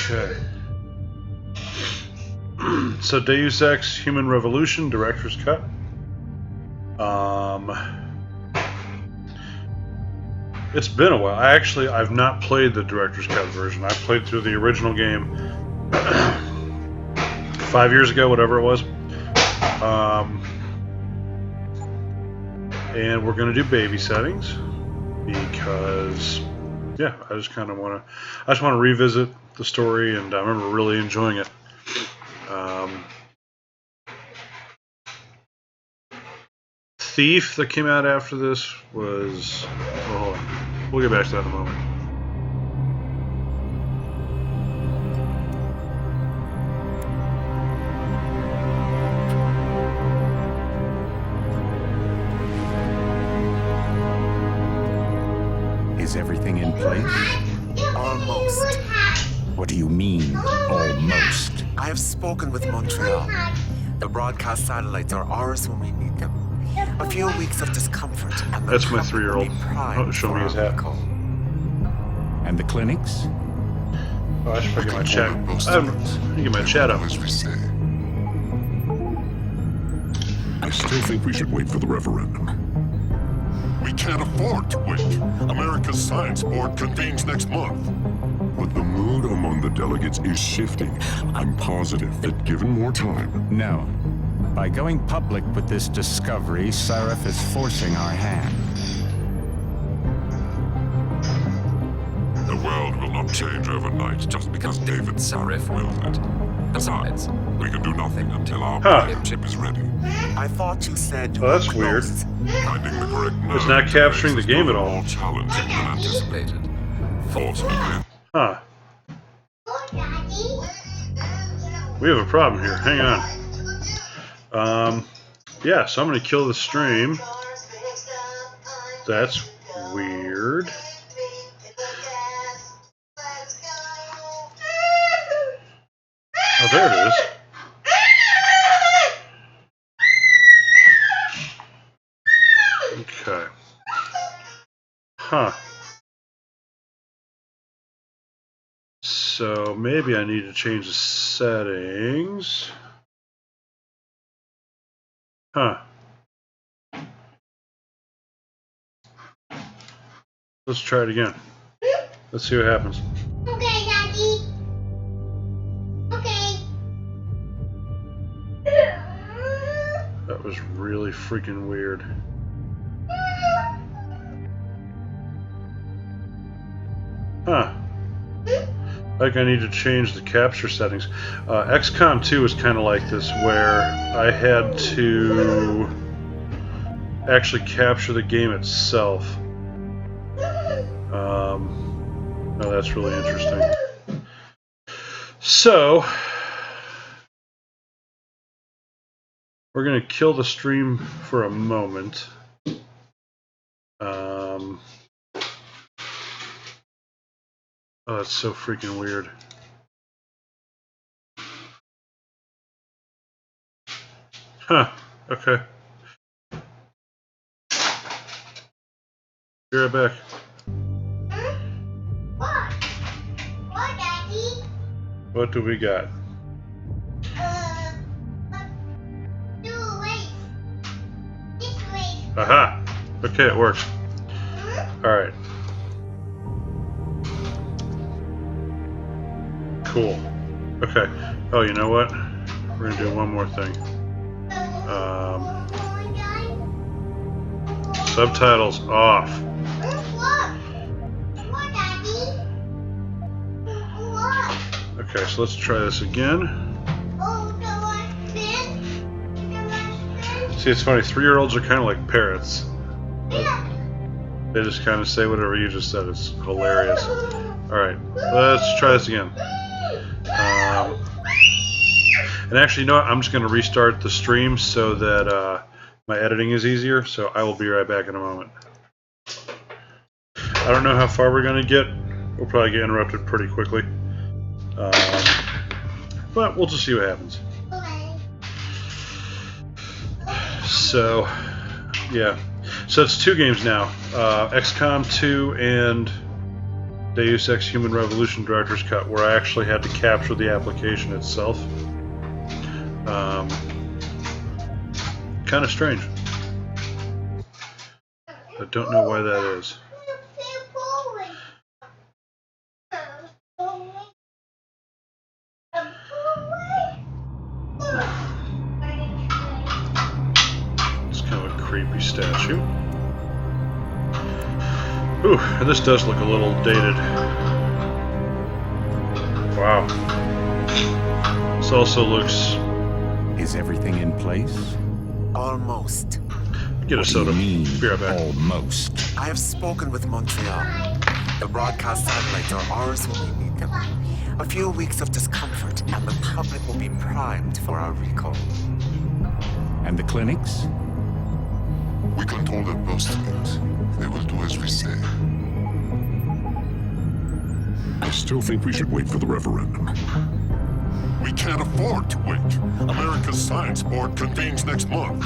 Okay. So Deus Ex Human Revolution Director's Cut. It's been a while. I've not played the Director's Cut version. I played through the original game 5 years ago, whatever it was. And we're going to do baby settings because, yeah, I just want to revisit the story, and I remember really enjoying it. Thief that came out after this was, well, hold on. We'll get back to that in a moment. Is everything in place? Almost. What do you mean, almost? I have spoken with Montreal. The broadcast satellites are ours when we need them. A few weeks of discomfort and that's my 3-year-old. Oh, show me his hat. And the clinics? Oh, I should probably get my chat. I get my chat up. I still think we should wait for the referendum. We can't afford to wait. America's Science Board convenes next month. But the mood among the delegates is shifting. I'm positive that given more time... No. By going public with this discovery, Sarif is forcing our hand. The world will not change overnight just because David Sarif wills it. Besides, we can do nothing until our chip is ready. I thought you said... Oh, that's weird. Finding the correct nerve It's not capturing the game at all. More challenging than anticipated. Fortunately... Huh. We have a problem here. Hang on. Yeah, so I'm going to kill the stream. That's weird. Oh, there it is. Okay. Huh. So maybe I need to change the settings. Huh. Let's try it again. Let's see what happens. Okay, Daddy. Okay. That was really freaking weird. Huh. Like I need to change the capture settings. XCOM 2 is kind of like this, where I had to actually capture the game itself. Oh, that's really interesting. So, we're going to kill the stream for a moment. Oh, that's so freaking weird. Huh, okay. Be right back. What? What, Daddy? What do we got? Do wait. This way. Aha! Okay, it works. Alright. Cool. Okay. Oh, you know what? We're gonna do one more thing. Subtitles off. Okay, so let's try this again. See, it's funny. 3-year-olds are kind of like parrots. They just kind of say whatever you just said. It's hilarious. Alright, let's try this again. And actually, you know what? I'm just going to restart the stream so that my editing is easier. So I will be right back in a moment. I don't know how far we're going to get. We'll probably get interrupted pretty quickly. But we'll just see what happens. So, yeah. So it's 2 games now. XCOM 2 and Deus Ex Human Revolution Director's Cut, where I actually had to capture the application itself. Kind of strange. I don't know why that is. It's kind of a creepy statue. Ooh, and this does look a little dated. Wow. This also looks... Is everything in place? Almost. Get a soda. Be right back. Almost. I have spoken with Montreal. The broadcast satellites are ours when we need them. A few weeks of discomfort, and the public will be primed for our recall. And the clinics? We control their purse strings. They will do as we say. I still think we should wait for the referendum. We can't afford to wait. America's Science Board convenes next month.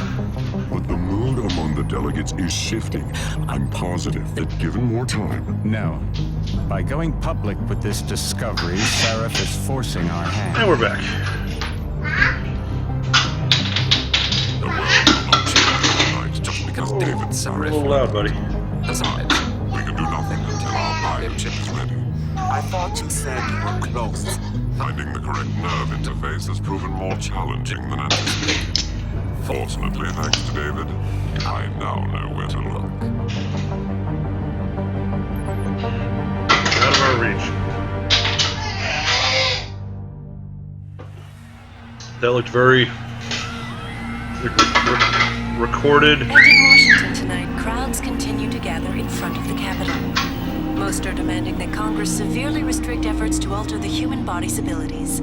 But the mood among the delegates is shifting. I'm positive that given more time... No. By going public with this discovery, Seraph is forcing our hand. And we're back. The world will not change overnight just because David You're a Sarif... little loud, buddy. Besides, we can do nothing until our biochip is ready. I thought you said you were close. Finding the correct nerve interface has proven more challenging than anticipated. Fortunately, thanks to David, I now know where to look. Out of our reach. That looked very recorded. And in Washington tonight, crowds continue to gather in front of the Capitol. Most are demanding that Congress severely restrict efforts to alter the human body's abilities.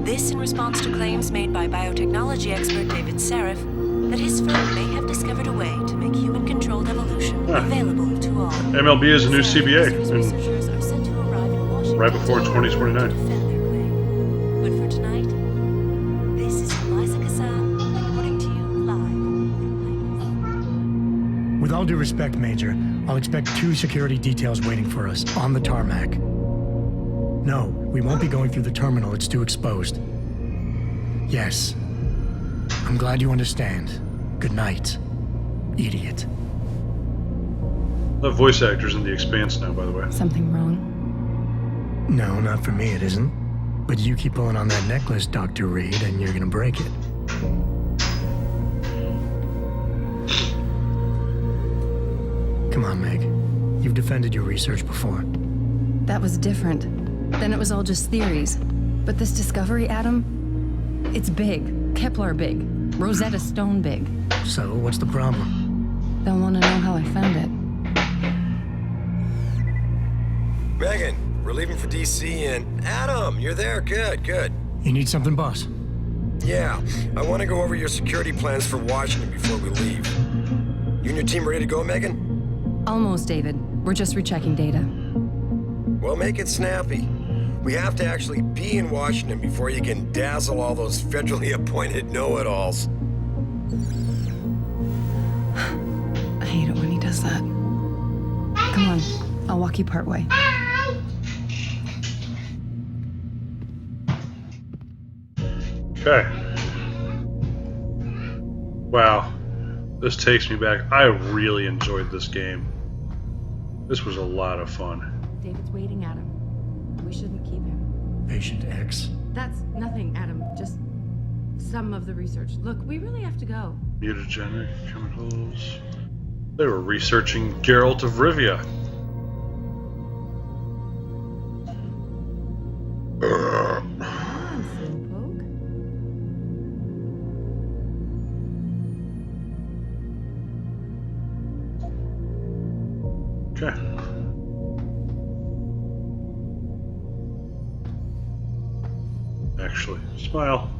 This in response to claims made by biotechnology expert David Sarif that his firm may have discovered a way to make human-controlled evolution available to all. MLB is a new CBA, His and researchers are set to arrive in Washington right before to 2029. defend their claim. But for tonight, this is Eliza Kassan reporting to you live from With all due respect, Major, I'll expect 2 security details waiting for us on the tarmac. No, we won't be going through the terminal. It's too exposed. Yes. I'm glad you understand. Good night, idiot. The voice actors in The Expanse now, by the way. Something wrong? No, not for me, it isn't. But you keep pulling on that necklace, Dr. Reed, and you're gonna break it. Come on, Meg. You've defended your research before. That was different. Then it was all just theories. But this discovery, Adam, it's big. Kepler big. Rosetta Stone big. So, what's the problem? They'll want to know how I found it. Megan, we're leaving for DC, and Adam, you're there. Good, good. You need something, boss? Yeah, I want to go over your security plans for Washington before we leave. You and your team ready to go, Megan? Almost, David. We're just rechecking data. Well, make it snappy. We have to actually be in Washington before you can dazzle all those federally appointed know-it-alls. I hate it when he does that. Come on, I'll walk you part way. Okay. Wow. This takes me back. I really enjoyed this game. This was a lot of fun. David's waiting, Adam. We shouldn't keep him. Patient X. That's nothing, Adam. Just some of the research. Look, we really have to go. Mutagenic chemicals. They were researching Geralt of Rivia. Come on, Slowpoke. Okay. Actually, smile.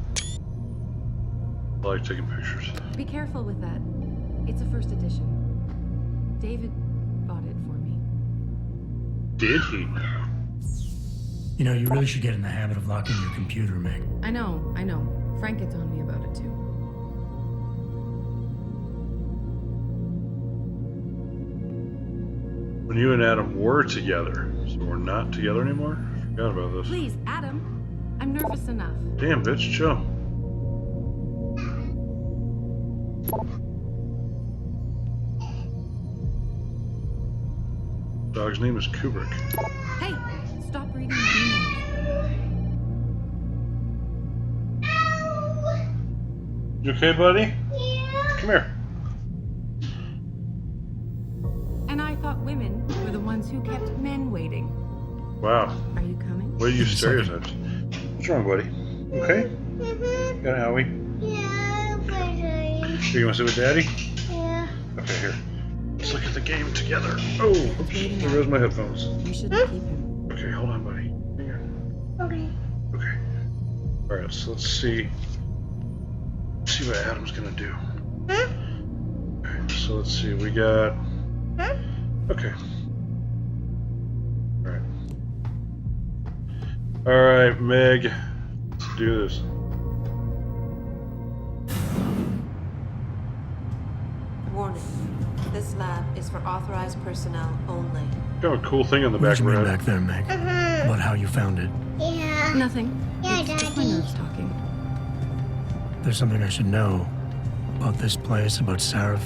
I like taking pictures. Be careful with that. It's a first edition. David bought it for me. Did he? You know, you really should get in the habit of locking your computer, Meg. I know. Frank gets on me about it too. When you and Adam were together, so we're not together anymore? I forgot about this. Please, Adam. I'm nervous enough. Damn, bitch, chill. Dog's name is Kubrick. Hey, stop reading my email. You okay, buddy? Yeah. Come here. And I thought women were the ones who kept men waiting. Wow. Are you coming? What are you stereotypes? What's wrong, buddy? Okay? Mm-hmm. Got an Howie? Yeah, buddy. You want to sit with Daddy? Yeah. Okay, here. Let's look at the game together. Oh, oops. There goes my headphones. You shouldn't keep him. Okay, hold on, buddy. Hang on. Okay. Okay. Alright, so let's see. See what Adam's gonna do. Okay, so let's see. We got. Okay. Alright. Alright, Meg. Let's do this. Warning. This lab is for authorized personnel only. Got a cool thing on the What back did of you her mean head. back there, Meg? About how you found it. Yeah. Nothing. Yeah, It's just my Daddy. nerves talking. There's something I should know about this place, about Sarif.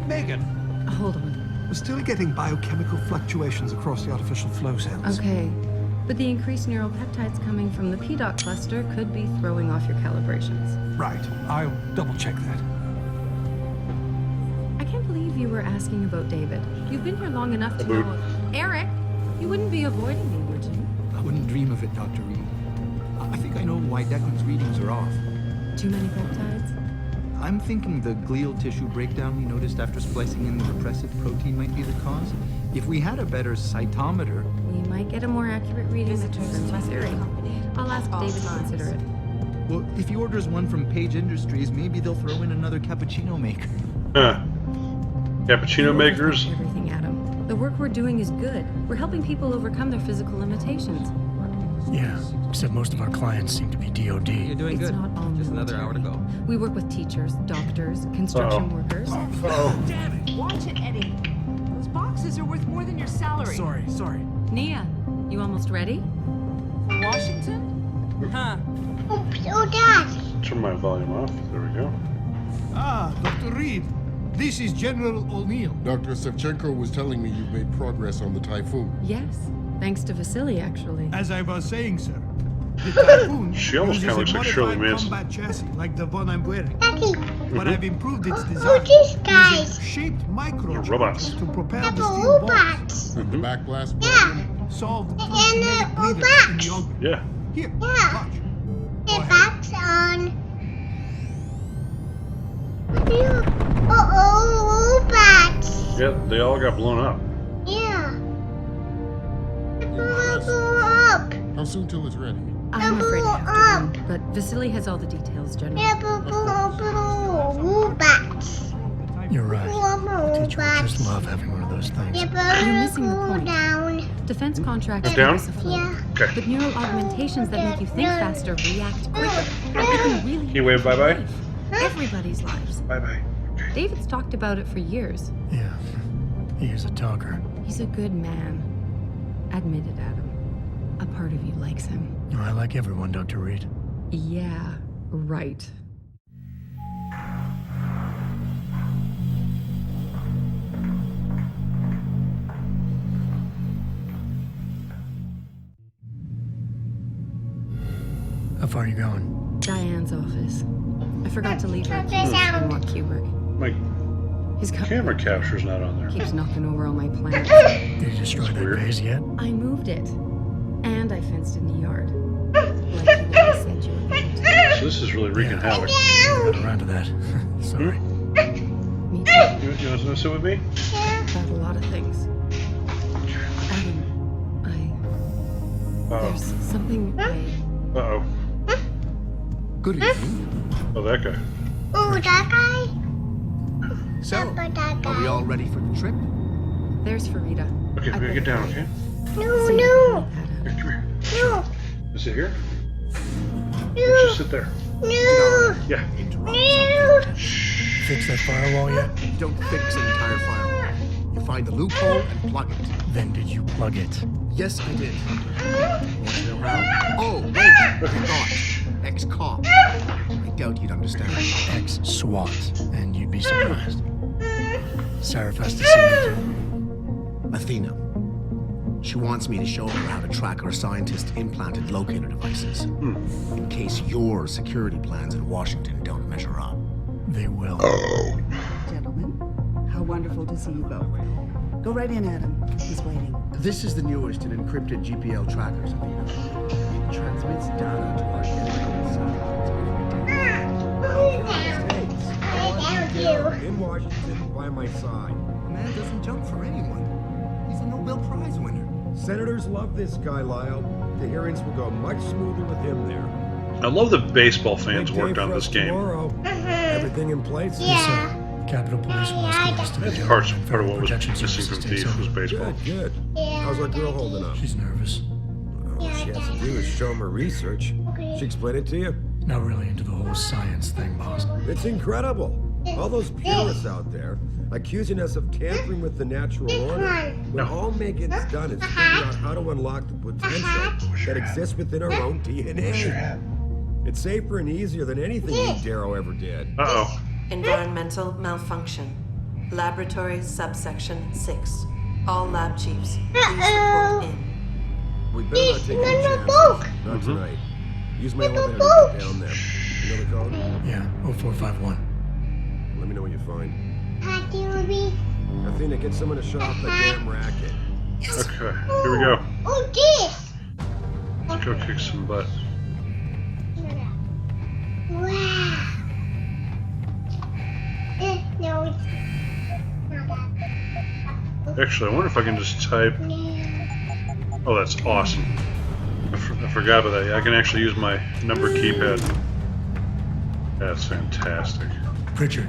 Megan, Hold on. we're still getting biochemical fluctuations across the artificial flow cells. Okay. But the increased neural peptides coming from the PDOT cluster could be throwing off your calibrations. Right. I'll double check that. I can't believe you were asking about David. You've been here long enough to About- know. Eric, you wouldn't be avoiding me, would you? I wouldn't dream of it, Dr. Reed. I think I know why Declan's readings are off. Too many peptides? I'm thinking the glial tissue breakdown we noticed after splicing in the repressive protein might be the cause. If we had a better cytometer... We might get a more accurate reading that Visitors confirms your must be theory. accompanied I'll ask at all David to times. consider it. Well, if he orders one from Page Industries, maybe they'll throw in another cappuccino maker. Huh. Cappuccino You makers? overthink everything, Adam. The work we're doing is good. We're helping people overcome their physical limitations. Yeah, except most of our clients seem to be DOD. You're doing It's good. not all Just another hour to military. go. We work with teachers, doctors, construction workers. Watch it, Eddie. Those boxes are worth more than your salary. Sorry. Nia, you almost ready? Washington? Huh. Oops, oh, Dad. Turn my volume off. There we go. Ah, Dr. Reed. This is General O'Neill. Dr. Sevchenko was telling me you've made progress on the Typhoon. Yes, thanks to Vasily, actually. As I was saying, sir, the Typhoon She almost uses kinda a looks like Shirley modified Manson. combat chassis like the one I'm wearing. Daddy. But I've improved its Who design these guys? using shaped micro robots. to propel Have the a steel balls. robots. With the backblast Yeah. version? Solved And genetic bleeding in robots. the augment. Yeah. Here, Yeah. watch. The Go ahead. box on. Robots. Yeah, they all got blown up. Yeah. Blow up. How soon till it's ready? I'm afraid I have to run, but Vasily has all the details, General. Yeah, robots. You're right. The teacher would just love having one of those things. Yeah, You're missing the go point. down. Defense contracts Down? keep us afloat. Yeah. Okay. But neural augmentations that make you think faster react quicker. They can really He waved bye-bye? life. Everybody's lives. Bye-bye. Okay. David's talked about it for years. Yeah, he is a talker. He's a good man. Admit it, Adam. A part of you likes him. I like everyone, Dr. Reed. Yeah, right. How far are you going? Diane's office. I forgot to leave her Check keys this out. in what Kubrick. My His camera capture's not on there. keeps knocking over all my plants. Did you destroy that weird. vase yet? I moved it. And I fenced in the yard. Like you always said you were going to. So this is really wreaking havoc. I got around to that. Sorry. Me too. You want to sit with me? About a lot of things. Adam, Uh-oh. there's something I... Uh-oh. Good evening. Oh, that guy. Oh, that guy? So, Papa, that are we guy. all ready for the trip? There's Farida. Okay, we gotta get down, okay? No, See no, Here, come here. no, Is it here? Let's no, just sit there. no, Yeah. no. Fix that firewall yet? Don't fix an entire firewall. You find the loophole and plug it. Then did you plug it? Yes, I did. Want to know how? Oh, wait, I thought. Ex-cop. I doubt you'd understand. Ex-SWAT, and you'd be surprised. Seraph has to see me too. Athena. She wants me to show her how to track her scientist-implanted locator devices. In case your security plans in Washington don't measure up. They will. Gentlemen, how wonderful to see you both. Go right in, Adam. He's waiting. This is the newest in encrypted GPL trackers, Athena. It transmits data to our dedicated satellites. In Washington, by my side. The man doesn't jump for anyone. He's a Nobel Prize winner. Senators love this guy, Lyle. The hearings will go much smoother with him there. I love that baseball fans Big day worked on for this us game. tomorrow. Everything in place? Yes, sir. Capitol Police will escort us to the That's jail. part of what was Protection missing Services from takes Deus was over. baseball. Good, good. How's our girl holding up? She's nervous. All she has to do is show him her research. She explain it to you? Not really into the whole science thing, boss. It's incredible. All those purists out there accusing us of tampering with the natural order. When all Megan's done is figure out how to unlock the potential that exists within our own DNA. It's safer and easier than anything you, Darrow, ever did. Uh-oh. Environmental malfunction. Laboratory subsection 6. All lab chiefs, please report in. We better not take any chances. Not tonight. Use my elevator to get down there. You know the code? Yeah, 0451. Let me know what you find. Athena, get someone to shut off the damn racket. Okay, here we go. Oh, this! Let's go kick some butt. Wow. No, it's not that. Actually, I wonder if I can just type... Oh, that's awesome. I forgot about that. Yeah, I can actually use my number keypad. That's fantastic. Pritchard,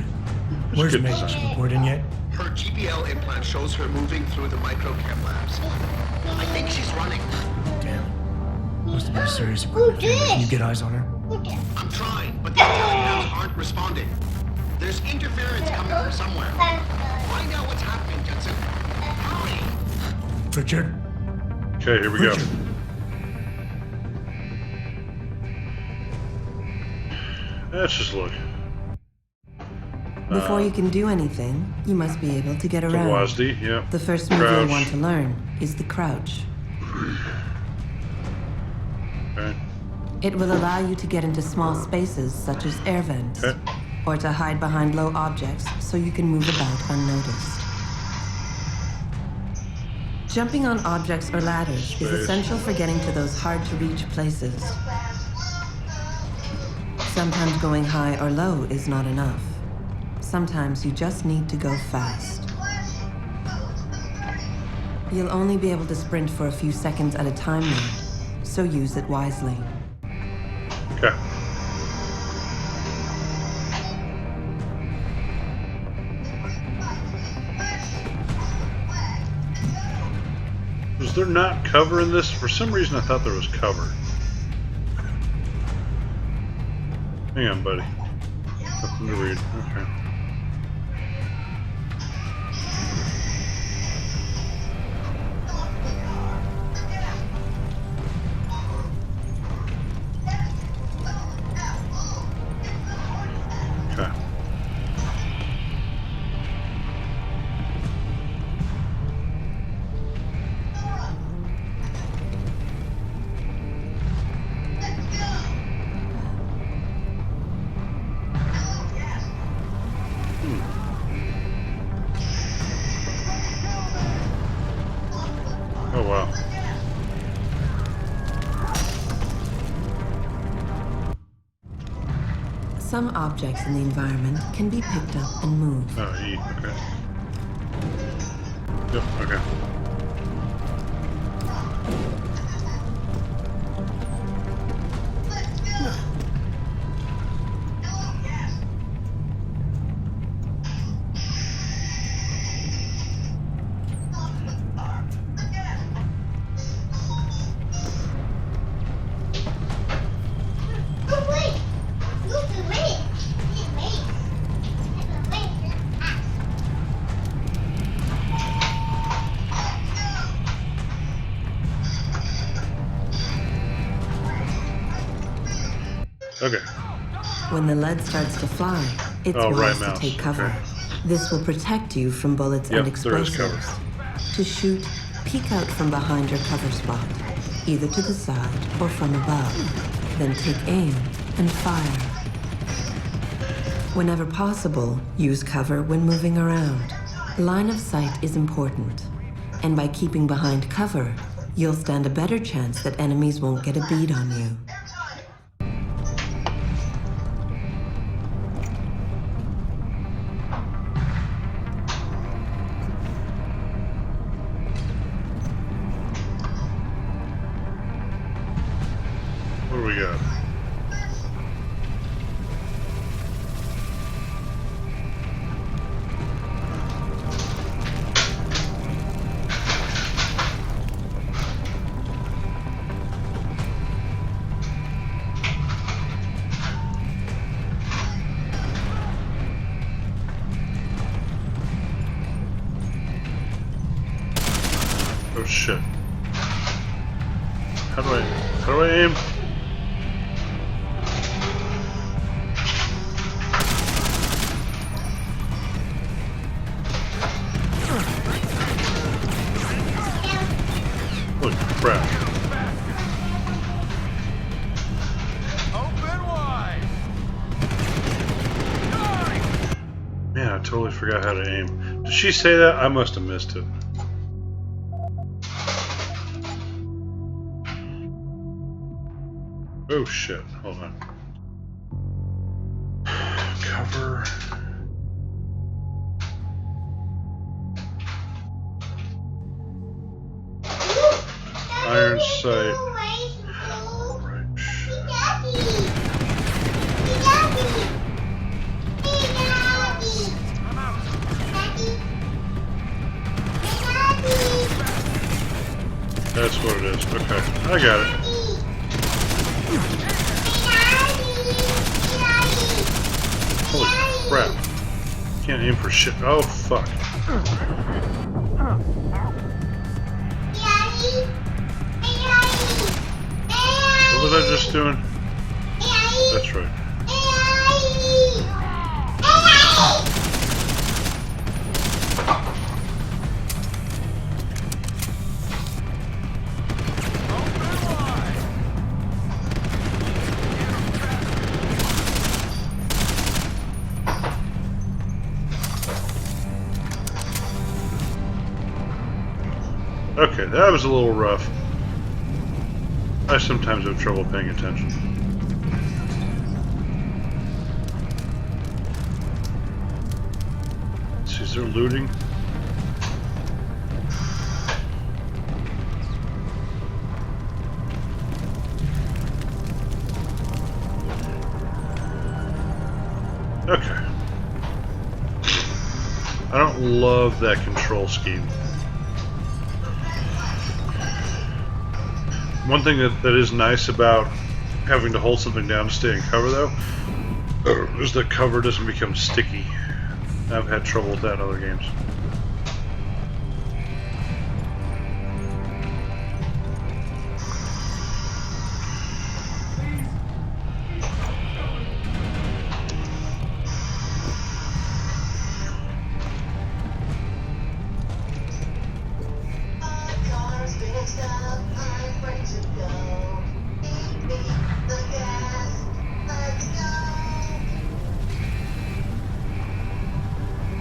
where's good Megan? design. She report in yet? Her GPL implant shows her moving through the microchem labs. I think she's running. Damn. Must have been a serious equipment failure. Can you get eyes on her? I'm trying, but the intelligence aren't responding. There's interference coming from somewhere. Find out what's happening, Jensen. Hurry! Pritchard? Okay, here we go. Let's just look. Before you can do anything, you must be able to get The around. WASD, yeah. The first move Crouch. you'll want to learn is the crouch. Okay. It will allow you to get into small spaces such as air vents, Okay. or to hide behind low objects so you can move about unnoticed. Jumping on objects or ladders is essential for getting to those hard-to-reach places. Sometimes going high or low is not enough. Sometimes you just need to go fast. You'll only be able to sprint for a few seconds at a time now, so use it wisely. Okay. Was there not cover in this? For some reason I thought there was cover. Hang on, buddy. Nothing to read. Okay. Okay. Oh, wow. Some objects in the environment can be picked up and moved. Oh, E, okay. Yep, okay. Okay. When the lead starts to fly, it's wise to take cover. Okay. This will protect you from bullets and explosives. There is cover. To shoot, peek out from behind your cover spot, either to the side or from above. Then take aim and fire. Whenever possible, use cover when moving around. Line of sight is important, and by keeping behind cover, you'll stand a better chance that enemies won't get a bead on you. What do we got? Oh shit. How do I aim? Holy crap. Open wide. Man, I totally forgot how to aim. Did she say that? I must have missed it. Oh shit, hold on. Cover. Iron sight. Right shit. That's what it is. Okay, I got it. Holy crap. Can't aim for shit. Oh, fuck. What was I just doing? That's right. Okay, that was a little rough. I sometimes have trouble paying attention. Let's see, is there looting? Okay. I don't love that control scheme. One thing that is nice about having to hold something down to stay in cover, though, is that cover doesn't become sticky. I've had trouble with that in other games.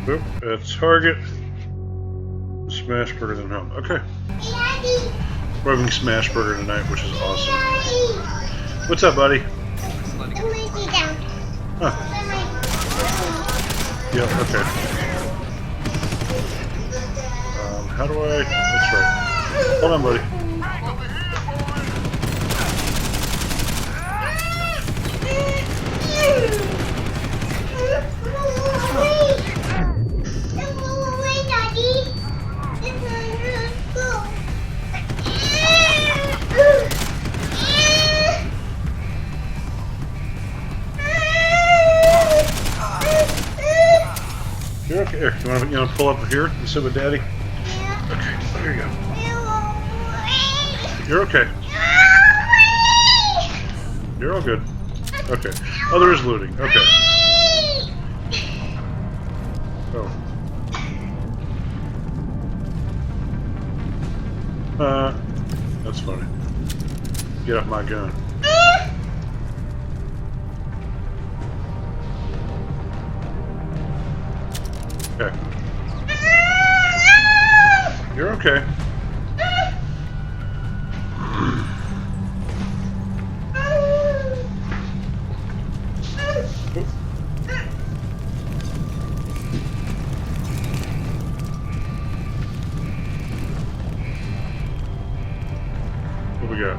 Oop, that's target. Smash burger than home. Okay. We're having smash burger tonight, which is awesome. What's up, buddy? Huh. Yeah, okay. How do I... That's right. Hold on, buddy. You're okay. Here, you want to pull up here and sit with Daddy? Okay, here you go. You're okay. You're all good. Okay. Oh, there is looting. Okay. Oh. That's funny. Get off my gun. Okay. You're okay. What we got?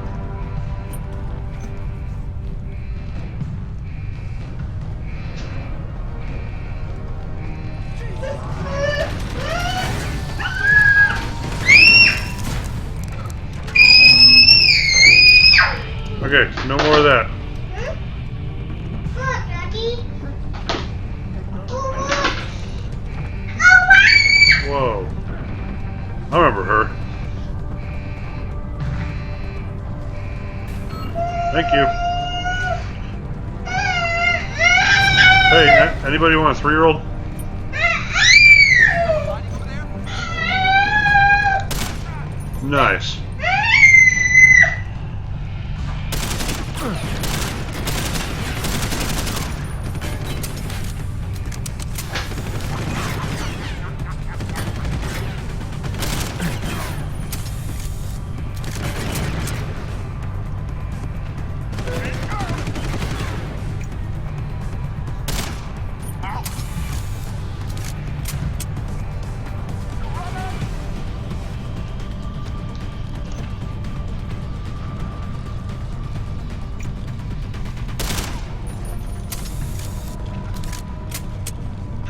Okay, no more of that. Whoa. I remember her. Thank you. Hey, anybody want a 3-year-old? Nice.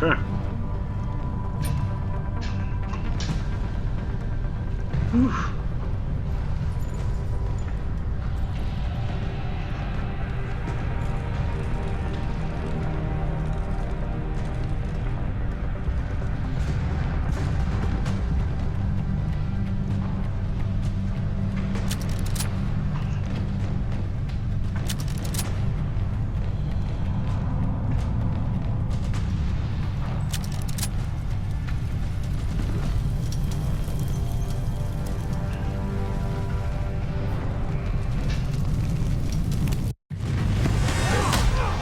Okay. Whew.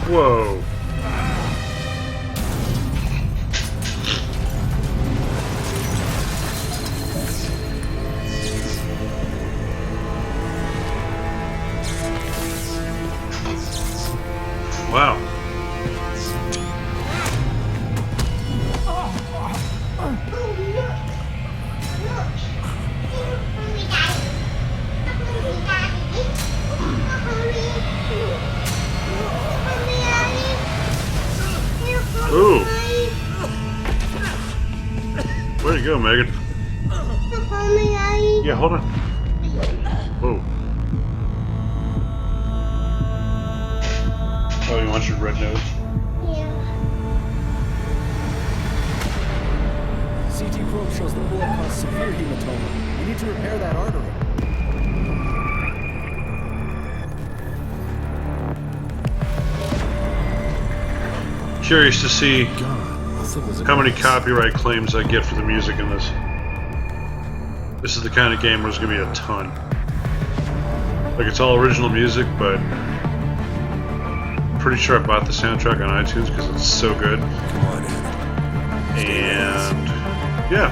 Whoa. Wow. Ooh. Where'd you go, Megan? Yeah, hold on. Whoa. Oh, you want your red nose? CT probe shows the bullet caused severe hematoma. We need to repair that artery. Curious to see how many copyright claims I get for the music in this. This is the kind of game where there's going to be a ton. Like, it's all original music, but I'm pretty sure I bought the soundtrack on iTunes because it's so good. And yeah.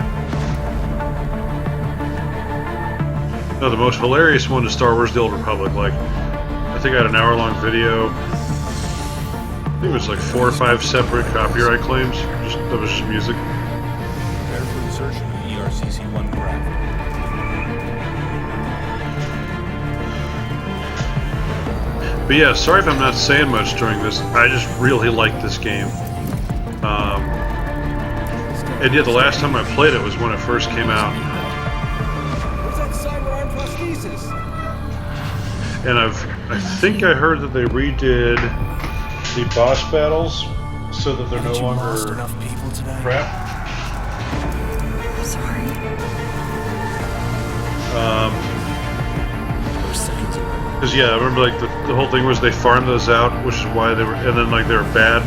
No, the most hilarious one is Star Wars: The Old Republic. Like, I think I had an hour-long video. I think it was like 4 or 5 separate copyright claims. That was just music. Prepare for insertion of the ERCC-1 graph. But yeah, sorry if I'm not saying much during this. I just really like this game. And yeah, the last time I played it was when it first came out. Where's that cyber arm prosthesis? And I think I heard that they redid the boss battles so that they're no longer crap. Sorry. Because yeah, I remember like the whole thing was they farmed those out, which is why they were, and then like they were bad.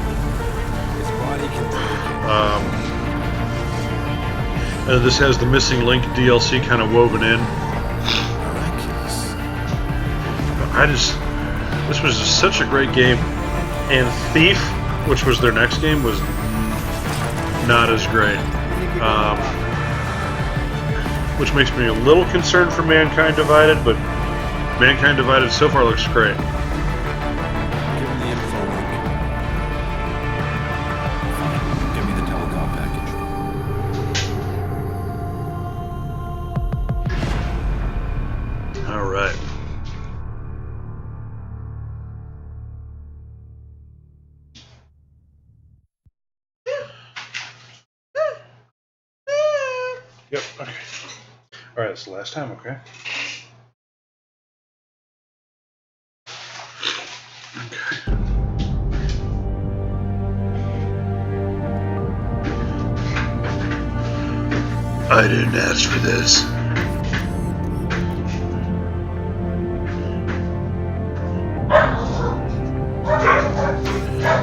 And this has the Missing Link DLC kind of woven in. This was just such a great game. And Thief, which was their next game, was not as great. Which makes me a little concerned for Mankind Divided, but Mankind Divided so far looks great. Give him the info link. Fine. Give me the telecom package. All right. Yep, okay. Alright, that's the last time, okay? Okay. I didn't ask for this.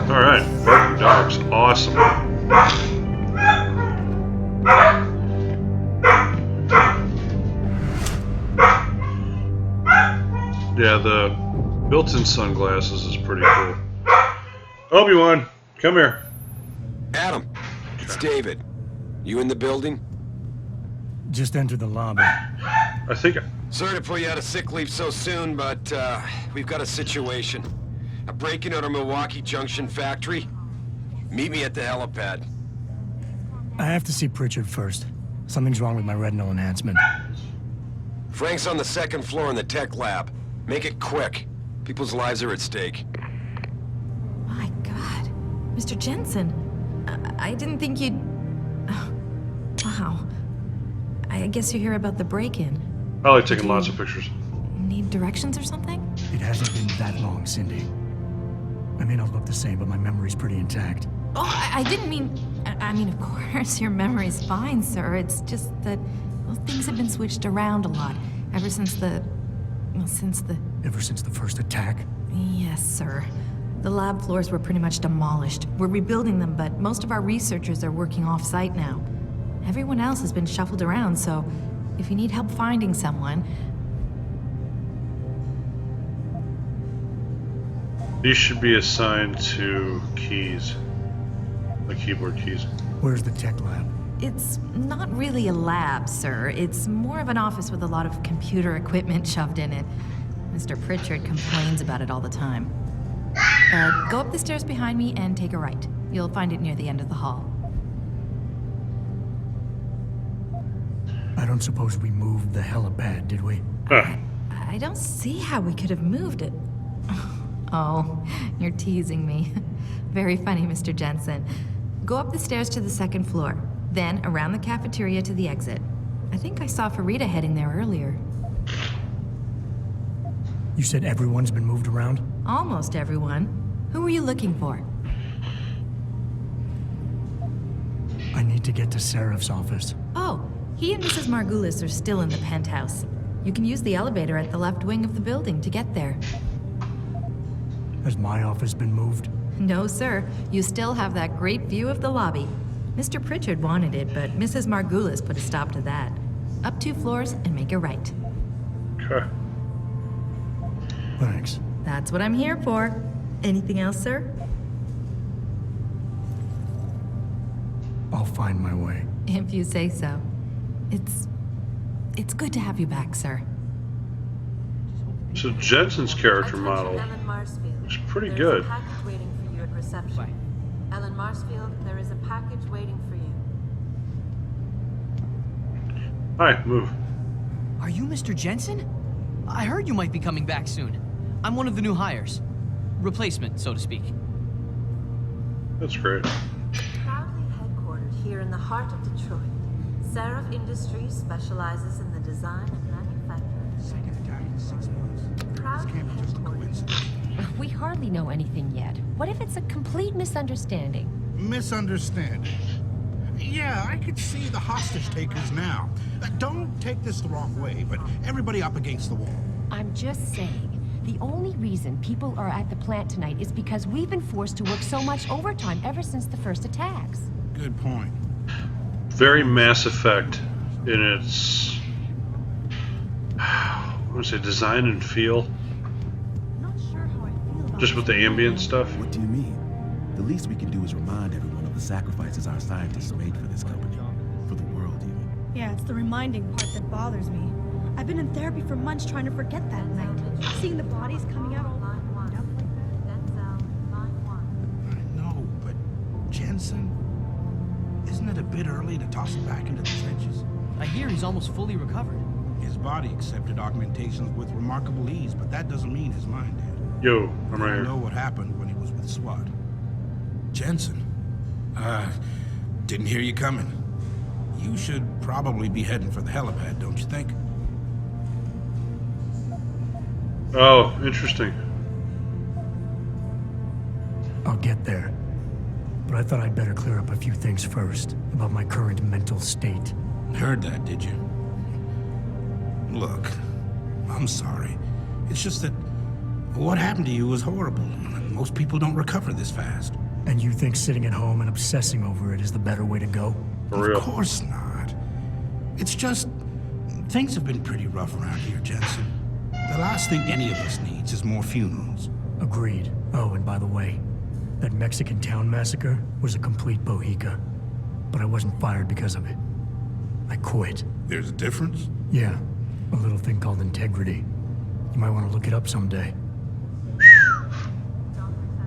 Alright, barking dogs, awesome. Yeah, the built-in sunglasses is pretty cool. Obi-Wan, come here. Adam, it's David. You in the building? Just entered the lobby. I think... Sorry to pull you out of sick leave so soon, but we've got a situation. A break-in at our Milwaukee Junction factory. Meet me at the helipad. I have to see Pritchard first. Something's wrong with my retinal enhancement. Frank's on the second floor in the tech lab. Make it quick. People's lives are at stake. My God. Mr. Jensen. I didn't think you'd... Oh, wow. I guess you hear about the break-in. I like taking lots of pictures. Need directions or something? It hasn't been that long, Cindy. I may not look the same, but my memory's pretty intact. Oh, I didn't mean... I mean, of course, your memory's fine, sir. It's just that, well, things have been switched around a lot ever since the... Well, Ever since the first attack? Yes, sir. The lab floors were pretty much demolished. We're rebuilding them, but most of our researchers are working off-site now. Everyone else has been shuffled around, so if you need help finding someone... These should be assigned to keys. The keyboard keys. Where's the tech lab? It's not really a lab, sir. It's more of an office with a lot of computer equipment shoved in it. Mr. Pritchard complains about it all the time. Go up the stairs behind me and take a right. You'll find it near the end of the hall. I don't suppose we moved the helipad, did we? I don't see how we could have moved it. Oh, you're teasing me. Very funny, Mr. Jensen. Go up the stairs to the second floor. Then around the cafeteria to the exit. I think I saw Farida heading there earlier. You said everyone's been moved around? Almost everyone. Who were you looking for? I need to get to Seraph's office. Oh, he and Mrs. Margulis are still in the penthouse. You can use the elevator at the left wing of the building to get there. Has my office been moved? No, sir. You still have that great view of the lobby. Mr. Pritchard wanted it, but Mrs. Margulis put a stop to that. Up 2 floors and make a right. Okay. Thanks. That's what I'm here for. Anything else, sir? I'll find my way. If you say so. It's good to have you back, sir. So Jensen's character model looks pretty good. There is a package waiting for you at reception. Ellen Marsfield, there is a package waiting for you. Hi, move. Are you Mr. Jensen? I heard you might be coming back soon. I'm one of the new hires. Replacement, so to speak. That's great. Proudly headquartered here in the heart of Detroit, Seraph Industries specializes in the design and manufacture. Second attack in 6 months. Proudly headquartered. We hardly know anything yet. What if it's a complete misunderstanding? Misunderstanding. Yeah, I could see the hostage takers now. Don't take this the wrong way, but everybody up against the wall. I'm just saying, The only reason people are at the plant tonight is because we've been forced to work so much overtime ever since the first attacks. Good point. Very Mass Effect in its, I want to say, design and feel. Just with the ambient stuff. What do you mean? The least we can do is remind everyone of the sacrifices our scientists made for this company. For the world, even. Yeah, it's the reminding part that bothers me. I've been in therapy for months trying to forget that night. Seeing the bodies coming out all lined up like that. I know, but Jensen, isn't it a bit early to toss him back into the trenches? I hear he's almost fully recovered. His body accepted augmentations with remarkable ease, but that doesn't mean his mind did. Yo, I'm right I here. know what happened when he was with SWAT. Jensen, didn't hear you coming. You should probably be heading for the helipad, don't you think? Oh, interesting. I'll get there. But I thought I'd better clear up a few things first about my current mental state. Heard that, did you? Look, I'm sorry. It's just that what happened to you was horrible. Most people don't recover this fast. And you think sitting at home and obsessing over it is the better way to go? For real. Of course not. It's just, things have been pretty rough around here, Jensen. The last thing any of us needs is more funerals. Agreed. Oh, and by the way, that Mexican town massacre was a complete bohica. But I wasn't fired because of it. I quit. There's a difference? Yeah, a little thing called integrity. You might want to look it up someday.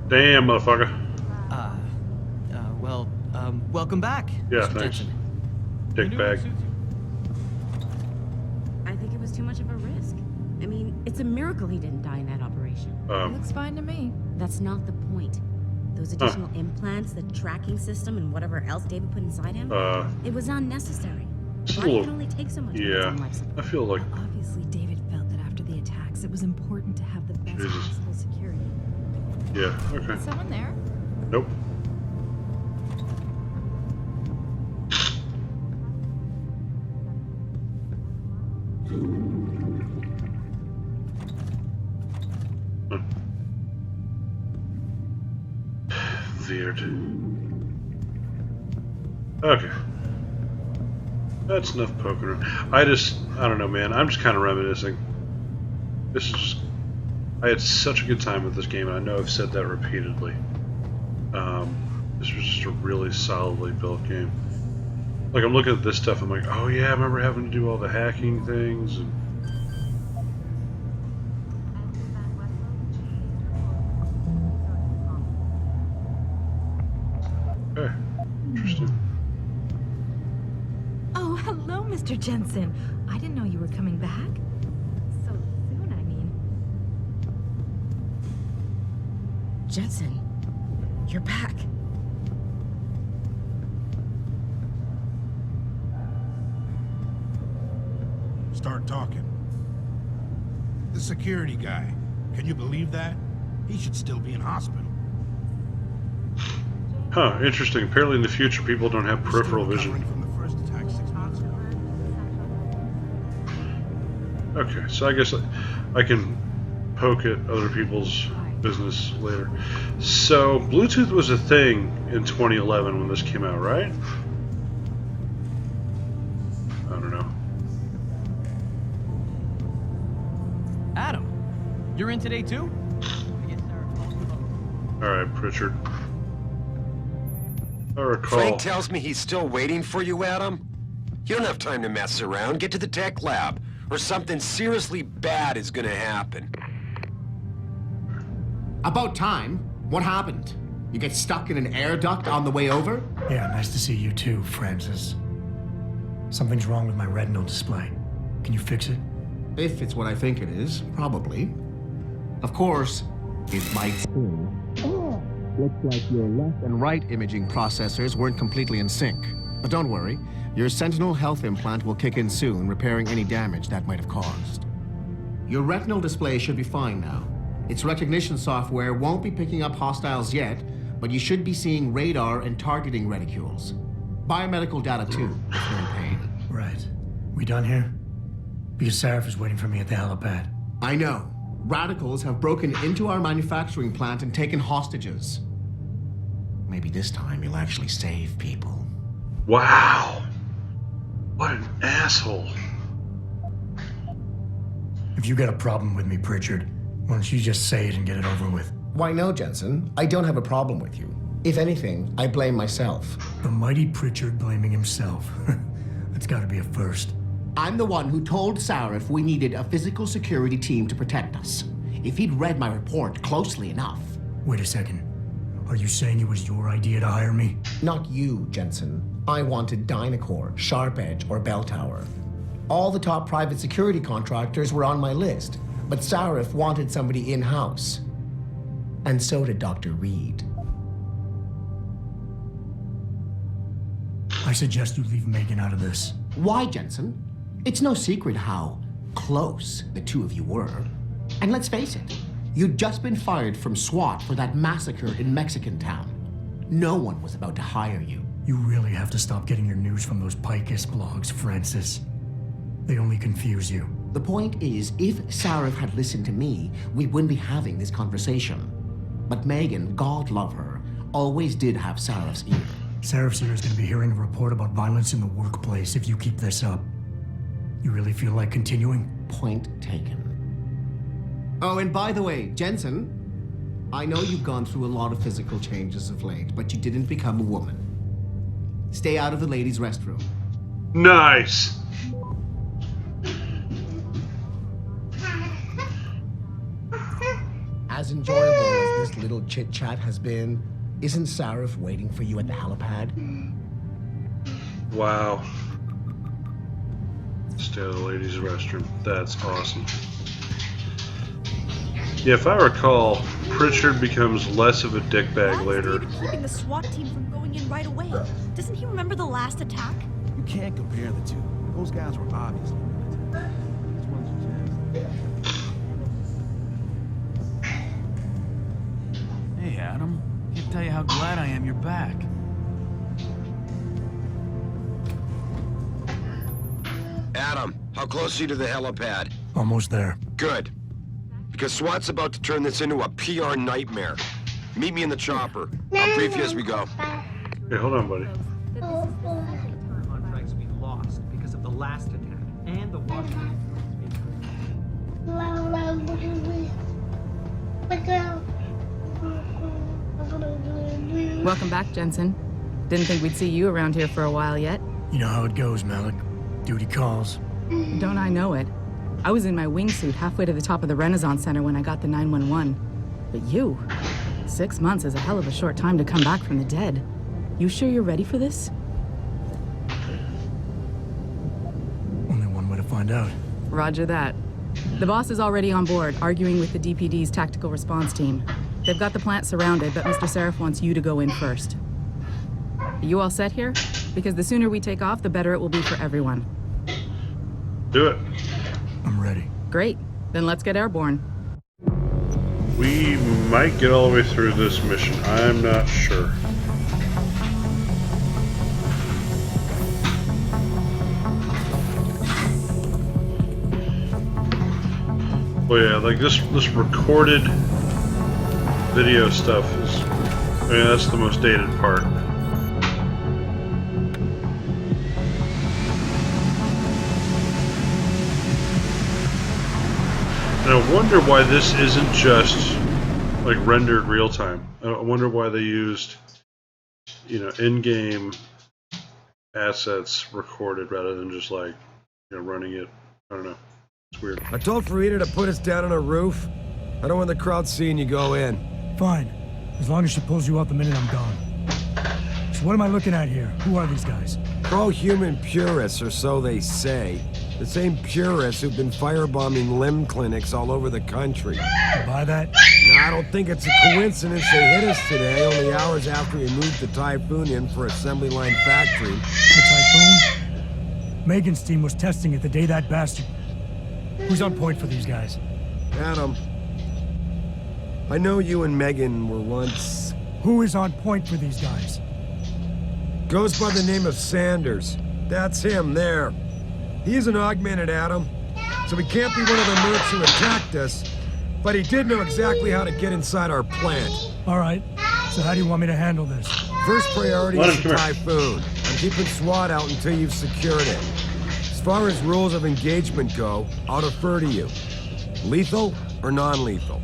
Damn, motherfucker. Welcome back. Yeah, Mr. thanks. Jensen. Dick bag. I think it was too much of a risk. I mean, it's a miracle he didn't die in that operation. Looks fine to me. That's not the point. Those additional implants, the tracking system, and whatever else David put inside him, it was unnecessary. Body can only take so much. Yeah, I feel like. Obviously, David felt that after the attacks, it was important to have the best possible security. Yeah, okay. Is someone there? Nope. Weird. Okay. That's enough poking around. I don't know, man. I'm just kind of reminiscing. This is just... I had such a good time with this game, and I know I've said that repeatedly. This was just a really solidly built game. Like, I'm looking at this stuff, I'm like, oh yeah, I remember having to do all the hacking things, and... Okay, interesting. Oh, hello, Mr. Jensen. I didn't know you were coming back. So soon, I mean. Jensen, you're back. Start talking. The security guy. Can you believe that? He should still be in hospital. Huh, interesting. Apparently in the future people don't have peripheral vision. From the first attack 6 months ago. Okay, so I guess I can poke at other people's business later. So, Bluetooth was a thing in 2011 when this came out, right? I don't know. Adam, you're in today too? Alright, Pritchard. I recall. Frank tells me he's still waiting for you, Adam. You don't have time to mess around. Get to the tech lab, or something seriously bad is gonna happen. About time. What happened? You get stuck in an air duct on the way over? Yeah, nice to see you too, Francis. Something's wrong with my retinal display. Can you fix it? If it's what I think it is, probably. Of course, it might still. Looks like your left and right imaging processors weren't completely in sync. But don't worry, your Sentinel health implant will kick in soon, repairing any damage that might have caused. Your retinal display should be fine now. Its recognition software won't be picking up hostiles yet, but you should be seeing radar and targeting reticules. Biomedical data too, if you're in pain. Right. We done here? Because Sarif is waiting for me at the helipad. I know. Radicals have broken into our manufacturing plant and taken hostages. Maybe this time you'll actually save people. Wow. What an asshole. If you got a problem with me, Pritchard, why don't you just say it and get it over with? Why no, Jensen. I don't have a problem with you. If anything, I blame myself. The mighty Pritchard blaming himself. That's gotta be a first. I'm the one who told Sarif we needed a physical security team to protect us. If he'd read my report closely enough... Wait a second. Are you saying it was your idea to hire me? Not you, Jensen. I wanted Dynacore, Sharp Edge, or Bell Tower. All the top private security contractors were on my list, but Sarif wanted somebody in-house. And so did Dr. Reed. I suggest you leave Megan out of this. Why, Jensen? It's no secret how close the two of you were. And let's face it, you'd just been fired from SWAT for that massacre in Mexican Town. No one was about to hire you. You really have to stop getting your news from those Picus blogs, Francis. They only confuse you. The point is, if Sarif had listened to me, we wouldn't be having this conversation. But Megan, God love her, always did have Sarif's ear. Sarif's ear is going to be hearing a report about violence in the workplace if you keep this up. You really feel like continuing? Point taken. Oh, and by the way, Jensen, I know you've gone through a lot of physical changes of late, but you didn't become a woman. Stay out of the ladies' restroom. Nice. As enjoyable as this little chit-chat has been, isn't Sarif waiting for you at the helipad? Wow. Stay out of the ladies' restroom. That's awesome. Yeah, if I recall, Pritchard becomes less of a dickbag later. Why is David keeping the SWAT team from going in right away? Doesn't he remember the last attack? You can't compare the two. Those guys were obviously militant. This one's just... Hey, Adam. Can't tell you how glad I am you're back. Adam, how close are you to the helipad? Almost there. Good. Because SWAT's about to turn this into a PR nightmare. Meet me in the chopper. I'll brief you as we go. Hey, hold on, buddy. Contracts we lost because of the last attack and the Washington. Welcome back, Jensen. Didn't think we'd see you around here for a while yet. You know how it goes, Malik. Duty calls. Don't I know it? I was in my wingsuit halfway to the top of the Renaissance Center when I got the 911. But you, 6 months is a hell of a short time to come back from the dead. You sure you're ready for this? Only one way to find out. Roger that. The boss is already on board, arguing with the DPD's tactical response team. They've got the plant surrounded, but Mr. Sarif wants you to go in first. Are you all set here? Because the sooner we take off, the better it will be for everyone. Do it. I'm ready. Great. Then let's get airborne. We might get all the way through this mission. I'm not sure. Well, yeah, like this recorded video stuff is, I mean, that's the most dated part. And I wonder why this isn't just like rendered real time. I wonder why they used, you know, in-game assets recorded rather than just like, you know, running it. I don't know. It's weird. I told Farida to put us down on a roof. I don't want the crowd seeing you go in. Fine. As long as she pulls you out the minute I'm gone. So what am I looking at here? Who are these guys? Pro-human purists, or so they say. The same purists who've been firebombing limb clinics all over the country. You buy that? No, I don't think it's a coincidence they hit us today, only hours after we moved the Typhoon in for assembly line factory. The Typhoon? Megan's team was testing it the day that bastard... Who's on point for these guys? Adam. I know you and Megan were once... Who is on point for these guys? Goes by the name of Sanders. That's him, there. He is an augmented Adam, so he can't be one of the mercs who attacked us. but he did know exactly how to get inside our plant. All right. So how do you want me to handle this? First priority is the Typhoon. I'm keeping SWAT out until you've secured it. As far as rules of engagement go, I'll defer to you. Lethal or non-lethal?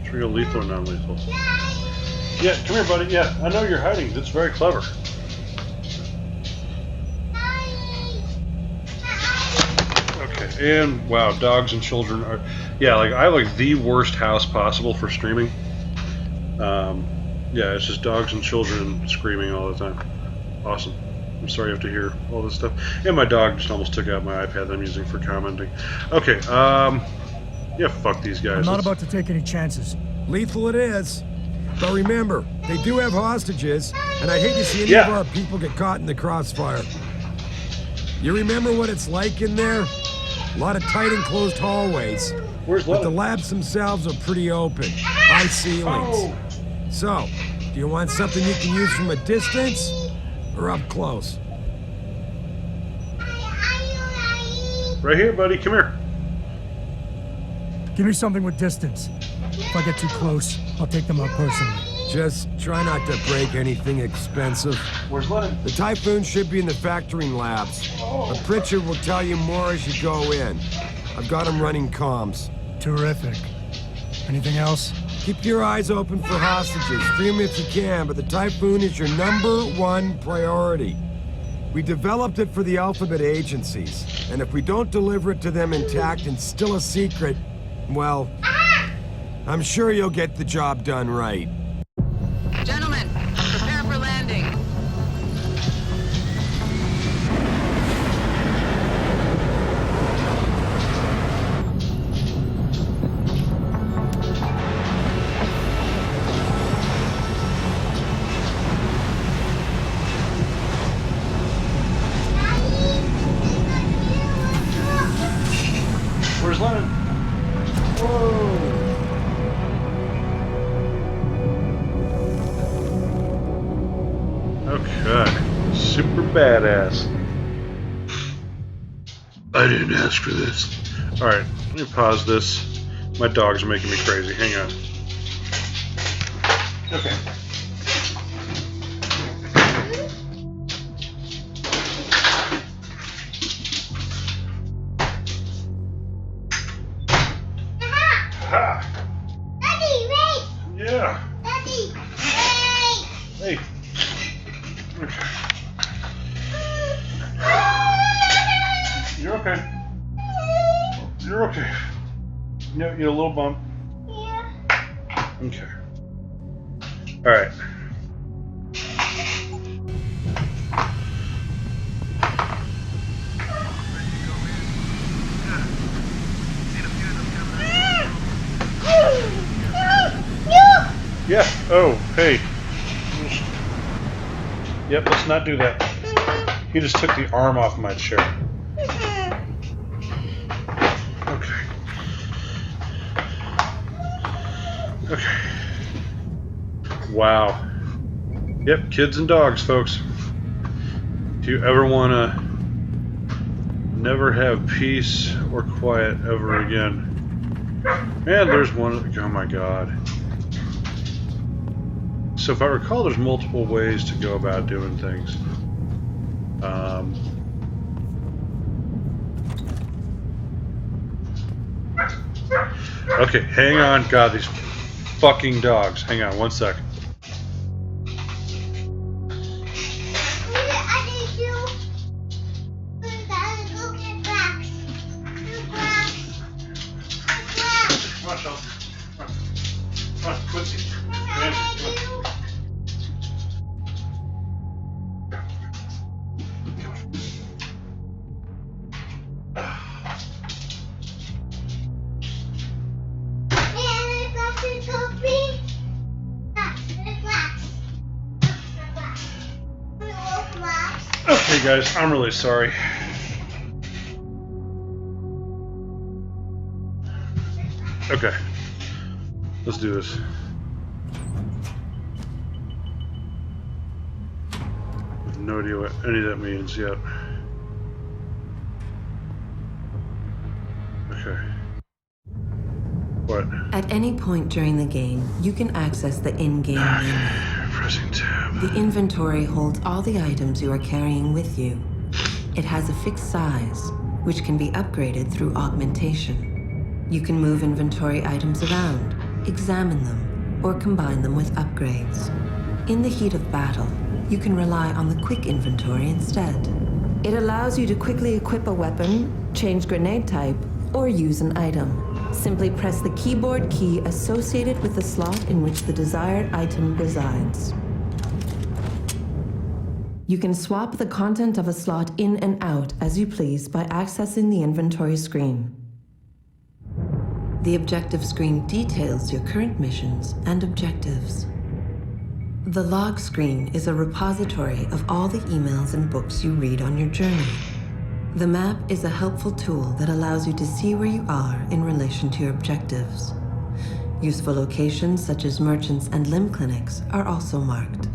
Should we go lethal or non-lethal? Yeah, come here, buddy. Yeah, I know you're hiding. That's very clever. Okay, and wow, dogs and children are... Yeah, like, I have like the worst house possible for streaming. Yeah, it's just dogs and children screaming all the time. Awesome. I'm sorry you have to hear all this stuff. And my dog just almost took out my iPad that I'm using for commenting. Okay, yeah, fuck these guys. I'm not about to take any chances. Lethal it is. But remember, they do have hostages, and I hate to see any of our people get caught in the crossfire. You remember what it's like in there? A lot of tight enclosed hallways. But the labs themselves are pretty open. High ceilings. So, do you want something you can use from a distance, or up close? Right here, buddy. Come here. Give me something with distance. If I get too close, I'll take them out personally. Just try not to break anything expensive. Where's Lennon? The Typhoon should be in the factoring labs. But Pritchard will tell you more as you go in. I've got him running comms. Terrific. Anything else? Keep your eyes open for hostages. Free them if you can, but the Typhoon is your #1 priority. We developed it for the Alphabet agencies, and if we don't deliver it to them intact and still a secret, well, I'm sure you'll get the job done right. Gentlemen, prepare for landing. Where's Lennon? Whoa. Okay, super badass. I didn't ask for this. Alright, let me pause this. My dogs are making me crazy. Hang on. Okay. Ha! Daddy, wait! Yeah. Daddy, wait! Hey. Okay. You're okay. You're okay. You know, a little bump. Yeah. Okay. All right. Yeah. Oh, hey. Yep, let's not do that. He just took the arm off my chair. Okay. Okay. Wow. Yep, kids and dogs, folks. If you ever want to never have peace or quiet ever again. And there's one. Oh my god. So if I recall, there's multiple ways to go about doing things. Okay, hang on. God, these fucking dogs. Hang on one second. Come on, Chelsea. Come on. Come on, Quincy. Ramsey, come on. Okay, guys, I'm really sorry. Okay, let's do this. no idea what any of that means yet. Okay. What? At any point during the game, you can access the in-game menu. Pressing tab. The inventory holds all the items you are carrying with you. It has a fixed size, which can be upgraded through augmentation. You can move inventory items around, examine them, or combine them with upgrades. In the heat of battle, you can rely on the quick inventory instead. It allows you to quickly equip a weapon, change grenade type, or use an item. Simply press the keyboard key associated with the slot in which the desired item resides. You can swap the content of a slot in and out as you please by accessing the inventory screen. The objective screen details your current missions and objectives. The log screen is a repository of all the emails and books you read on your journey. The map is a helpful tool that allows you to see where you are in relation to your objectives. Useful locations such as merchants and limb clinics are also marked.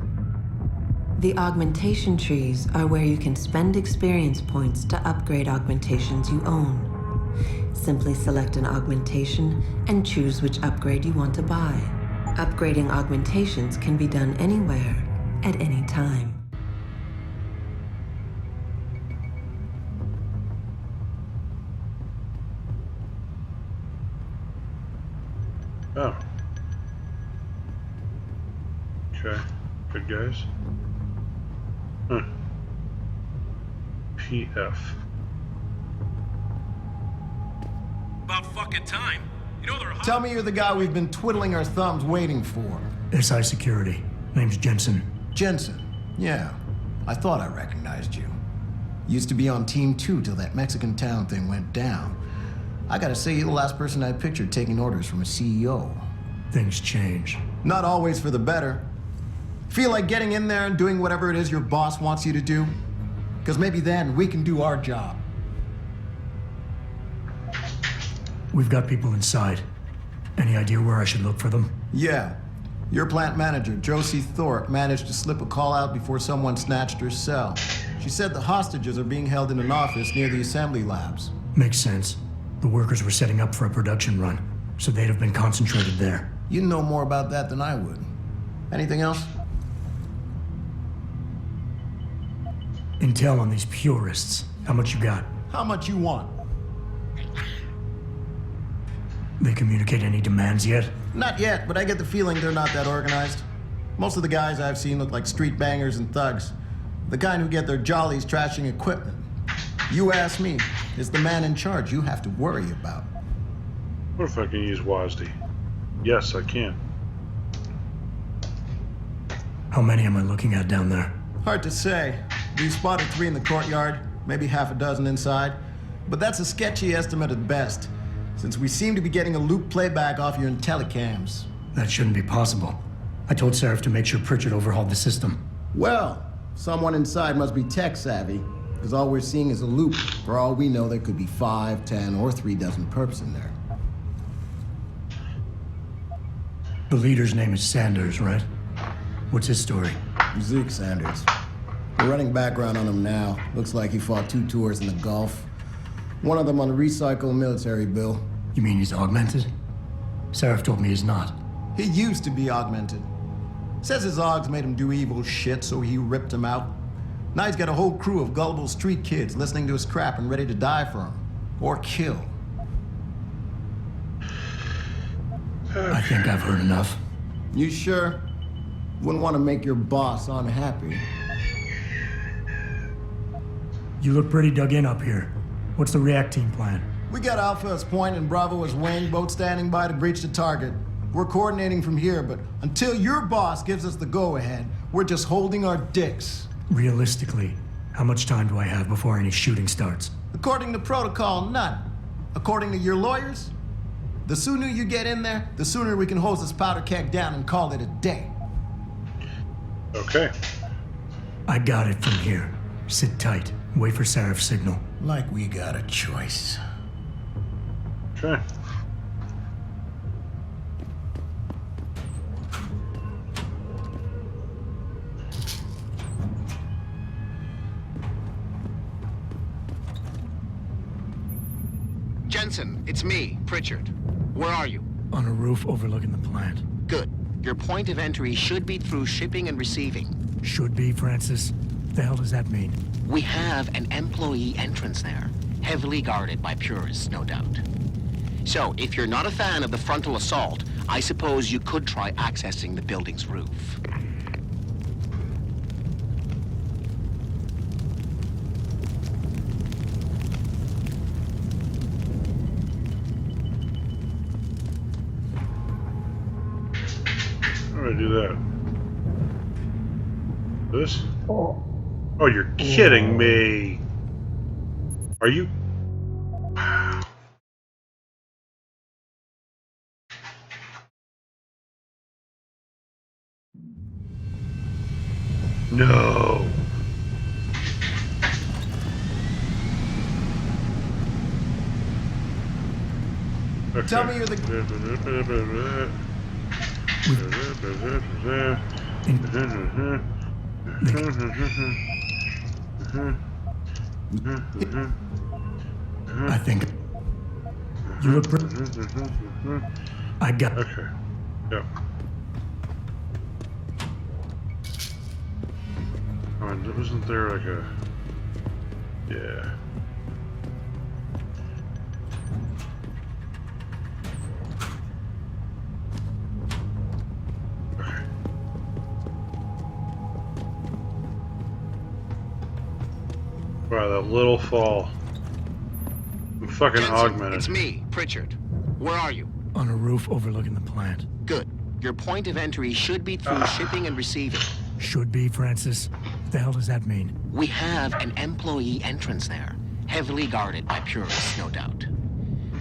The augmentation trees are where you can spend experience points to upgrade augmentations you own. Simply select an augmentation and choose which upgrade you want to buy. Upgrading augmentations can be done anywhere, at any time. Oh. Okay. Good guys. Huh. PF. About fucking time. You know they're Tell me you're the guy we've been twiddling our thumbs waiting for. SI Security. Name's Jensen. Jensen. Yeah. I thought I recognized you. Used to be on Team 2 till that Mexican town thing went down. I gotta say, you're the last person I pictured taking orders from a CEO. Things change. Not always for the better. Feel like getting in there and doing whatever it is your boss wants you to do? Because maybe then we can do our job. We've got people inside. Any idea where I should look for them? Yeah. Your plant manager, Josie Thorpe, managed to slip a call out before someone snatched her cell. She said the hostages are being held in an office near the assembly labs. Makes sense. The workers were setting up for a production run, so they'd have been concentrated there. You know more about that than I would. Anything else? Intel on these purists. How much you got? How much you want? They communicate any demands yet? Not yet, but I get the feeling they're not that organized. Most of the guys I've seen look like street bangers and thugs. The kind who get their jollies trashing equipment. You ask me, it's the man in charge you have to worry about. What if I can use WASD? Yes, I can. How many am I looking at down there? Hard to say. We spotted 3 in the courtyard, maybe half a dozen inside. But that's a sketchy estimate at best, since we seem to be getting a loop playback off your telecams. That shouldn't be possible. I told Seraph to make sure Pritchard overhauled the system. Well, someone inside must be tech savvy, because all we're seeing is a loop. For all we know, there could be 5, 10, or 3 dozen perps in there. The leader's name is Sanders, right? What's his story? Zeke Sanders. We're running background on him now. Looks like he fought 2 tours in the Gulf. One of them on a recycled military bill. You mean he's augmented? Seraph told me he's not. He used to be augmented. Says his augs made him do evil shit, so he ripped him out. Now he's got a whole crew of gullible street kids listening to his crap and ready to die for him. Or kill. I think I've heard enough. You sure? Wouldn't want to make your boss unhappy. You look pretty dug in up here. What's the react team plan? We got Alpha as point and Bravo as wing, both standing by to breach the target. We're coordinating from here, but until your boss gives us the go-ahead, we're just holding our dicks. Realistically, how much time do I have before any shooting starts? According to protocol, none. According to your lawyers, the sooner you get in there, the sooner we can hose this powder keg down and call it a day. Okay. I got it from here. Sit tight. Wait for Seraph's signal. Like we got a choice. Okay. Jensen, it's me, Pritchard. Where are you? On a roof overlooking the plant. Good. Your point of entry should be through shipping and receiving. Should be, Francis. The hell does that mean? We have an employee entrance there, heavily guarded by purists, no doubt. So, if you're not a fan of the frontal assault, I suppose you could try accessing the building's roof. How do I do that? This? Oh, you're kidding me. Are you? No. Okay. Tell me you're the... I think you look. I got. Okay. Yep. Oh, wasn't there like a? Yeah. Okay. Wow, that little fall. I'm fucking Jensen, augmented. It's me, Pritchard. Where are you? On a roof overlooking the plant. Good. Your point of entry should be through shipping and receiving. Should be, Francis. What the hell does that mean? We have an employee entrance there, heavily guarded by purists, no doubt.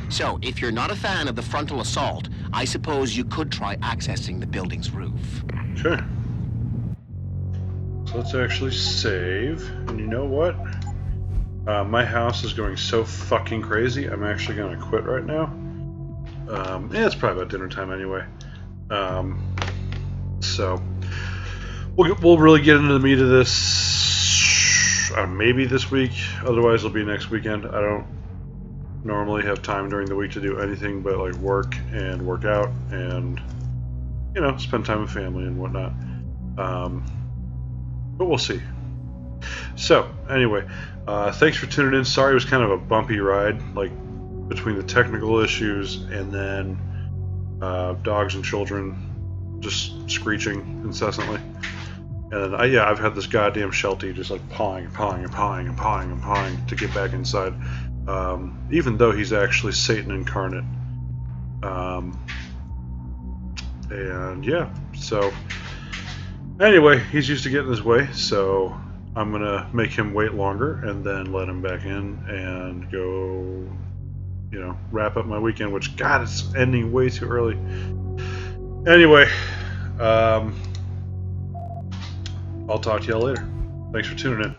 So, if you're not a fan of the frontal assault, I suppose you could try accessing the building's roof. Sure. So let's actually save. And you know what? My house is going so fucking crazy, I'm actually going to quit right now. Yeah, it's probably about dinner time anyway. So we'll really get into the meat of this maybe this week. Otherwise, it'll be next weekend. I don't normally have time during the week to do anything but like work and work out and spend time with family and whatnot. But we'll see. So anyway, thanks for tuning in. Sorry it was kind of a bumpy ride, like between the technical issues and then dogs and children just screeching incessantly. And then I've had this goddamn Sheltie just like pawing to get back inside, even though he's actually Satan incarnate. And yeah, so anyway, he's used to getting his way, so I'm gonna make him wait longer and then let him back in and go, wrap up my weekend, which, God, it's ending way too early. Anyway, I'll talk to y'all later. Thanks for tuning in.